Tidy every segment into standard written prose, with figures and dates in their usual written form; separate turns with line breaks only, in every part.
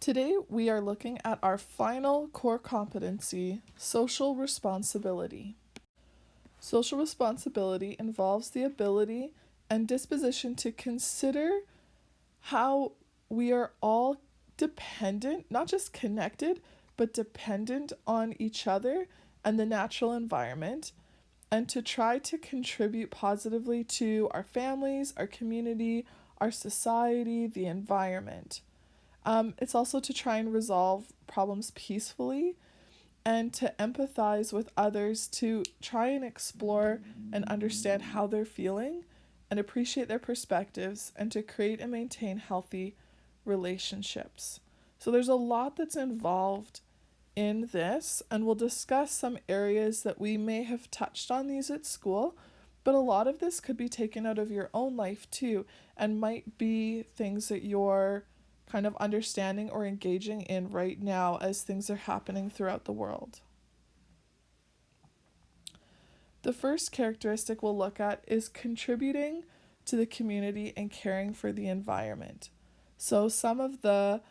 Today, we are looking at our final core competency, social responsibility. Social responsibility involves the ability and disposition to consider how we are all dependent, not just connected, but dependent on each other and the natural environment, and to try to contribute positively to our families, our community, our society, the environment. It's also to try and resolve problems peacefully and to empathize with others, to try and explore and understand how they're feeling and appreciate their perspectives, and to create and maintain healthy relationships. So there's a lot that's involved in this, and we'll discuss some areas that we may have touched on these at school, but a lot of this could be taken out of your own life too, and might be things that you're kind of understanding or engaging in right now as things are happening throughout the world. The first characteristic we'll look at is contributing to the community and caring for the environment. So some of the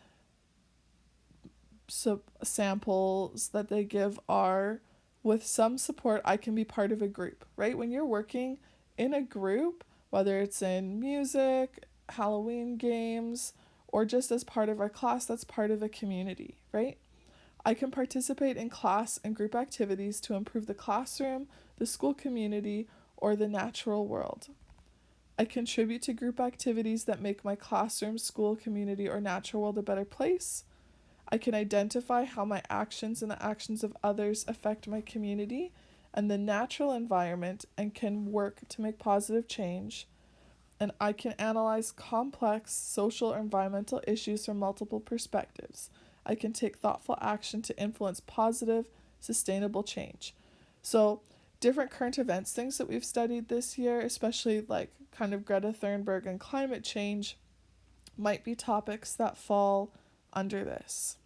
samples that they give are, with some support, I can be part of a group, right? When you're working in a group, whether it's in music, Halloween games, or just as part of our class, that's part of a community, right? I can participate in class and group activities to improve the classroom, the school community, or the natural world. I contribute to group activities that make my classroom, school, community, or natural world a better place. I can identify how my actions and the actions of others affect my community and the natural environment and can work to make positive change. And I can analyze complex social or environmental issues from multiple perspectives. I can take thoughtful action to influence positive, sustainable change. So, different current events, things that we've studied this year, especially like kind of Greta Thunberg and climate change, might be topics that fall under this.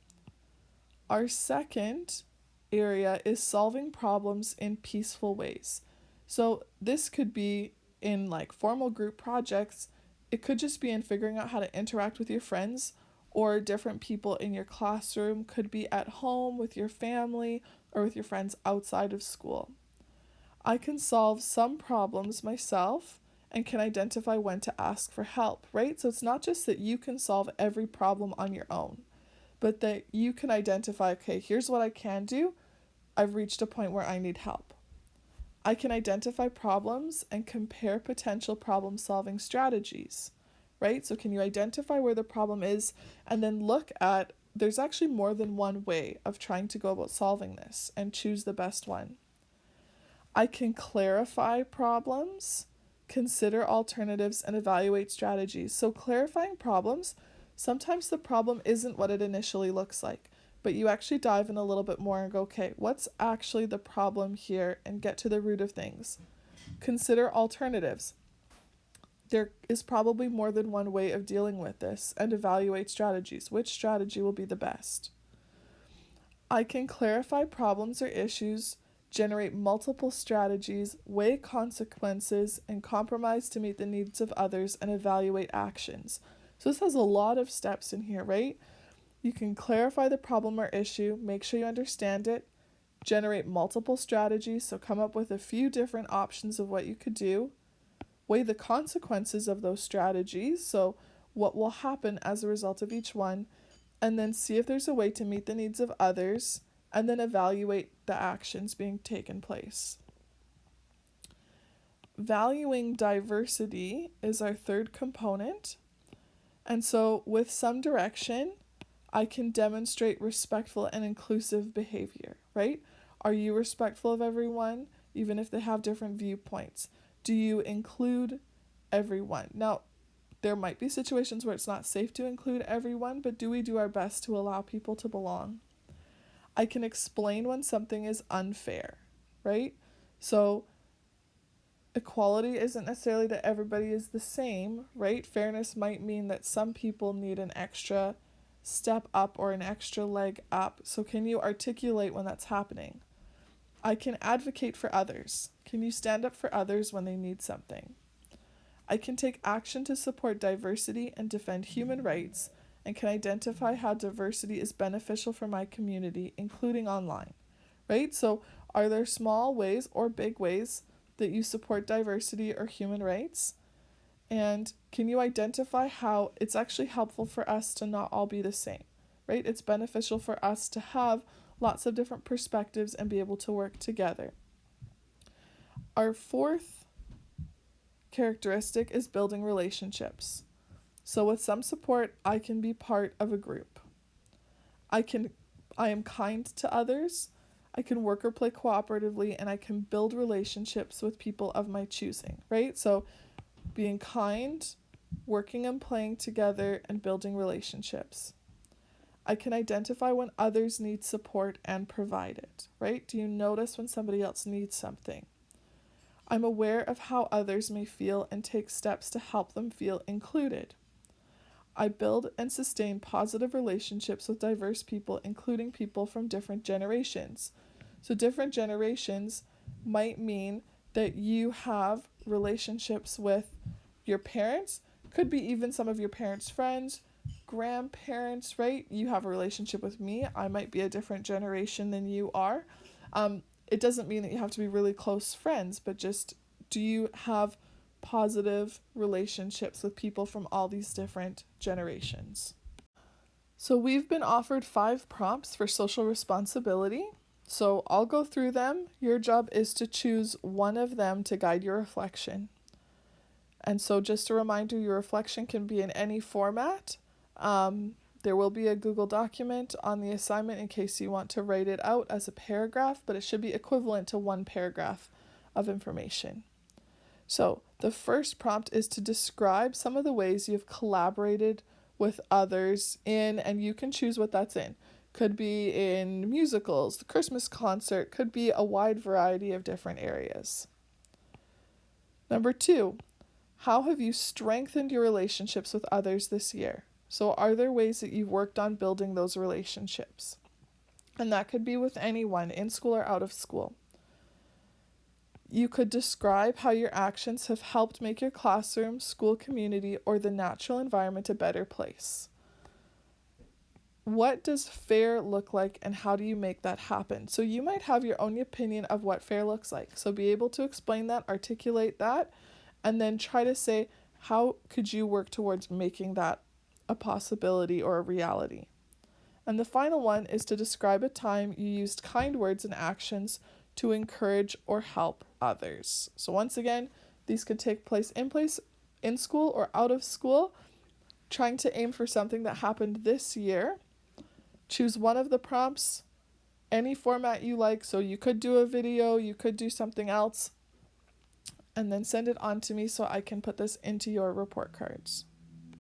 Our second area is solving problems in peaceful ways. So, this could be in like formal group projects. It could just be in figuring out how to interact with your friends or different people in your classroom, could be at home with your family or with your friends outside of school. I can solve some problems myself and can identify when to ask for help, right? So it's not just that you can solve every problem on your own, but that you can identify, okay, here's what I can do. I've reached a point where I need help. I can identify problems and compare potential problem-solving strategies, right? So can you identify where the problem is and then look at, there's actually more than one way of trying to go about solving this and choose the best one. I can clarify problems, consider alternatives, and evaluate strategies. So clarifying problems, sometimes the problem isn't what it initially looks like, but you actually dive in a little bit more and go, okay, what's actually the problem here, and get to the root of things. Consider alternatives. There is probably more than one way of dealing with this, and evaluate strategies. Which strategy will be the best? I can clarify problems or issues, generate multiple strategies, weigh consequences, and compromise to meet the needs of others, and evaluate actions. So this has a lot of steps in here, right? You can clarify the problem or issue, make sure you understand it, generate multiple strategies, so come up with a few different options of what you could do, weigh the consequences of those strategies, so what will happen as a result of each one, and then see if there's a way to meet the needs of others, and then evaluate the actions being taken place. Valuing diversity is our third component, and so with some direction, I can demonstrate respectful and inclusive behavior, right? Are you respectful of everyone, even if they have different viewpoints? Do you include everyone? Now, there might be situations where it's not safe to include everyone, but do we do our best to allow people to belong? I can explain when something is unfair, right? So equality isn't necessarily that everybody is the same, right? Fairness might mean that some people need an extra step up or an extra leg up. So can you articulate when that's happening? I can advocate for others. Can you stand up for others when they need something? I can take action to support diversity and defend human rights and can identify how diversity is beneficial for my community, including online, right? So, are there small ways or big ways that you support diversity or human rights? And can you identify how it's actually helpful for us to not all be the same, right? It's beneficial for us to have lots of different perspectives and be able to work together. Our fourth characteristic is building relationships. So with some support, I can be part of a group. I am kind to others. I can work or play cooperatively, and I can build relationships with people of my choosing, right? So being kind, working and playing together, and building relationships. I can identify when others need support and provide it, right? Do you notice when somebody else needs something? I'm aware of how others may feel and take steps to help them feel included. I build and sustain positive relationships with diverse people, including people from different generations. So different generations might mean that you have relationships with your parents, could be even some of your parents' friends, grandparents, right? You have a relationship with me. I might be a different generation than you are. It doesn't mean that you have to be really close friends, but just do you have positive relationships with people from all these different generations? So we've been offered 5 prompts for social responsibility. So I'll go through them. Your job is to choose one of them to guide your reflection. And so just a reminder, your reflection can be in any format. There will be a Google document on the assignment in case you want to write it out as a paragraph, but it should be equivalent to 1 paragraph of information. So the first prompt is to describe some of the ways you've collaborated with others in, and you can choose what that's in. Could be in musicals, the Christmas concert, could be a wide variety of different areas. Number 2, how have you strengthened your relationships with others this year? So are there ways that you've worked on building those relationships? And that could be with anyone, in school or out of school. You could describe how your actions have helped make your classroom, school community, or the natural environment a better place. What does fair look like, and how do you make that happen? So you might have your own opinion of what fair looks like. So be able to explain that, articulate that, and then try to say, how could you work towards making that a possibility or a reality? And the final one is to describe a time you used kind words and actions to encourage or help others. So once again, these could take place in school or out of school, trying to aim for something that happened this year. Choose one of the prompts, any format you like. So you could do a video, you could do something else, and then send it on to me so I can put this into your report cards.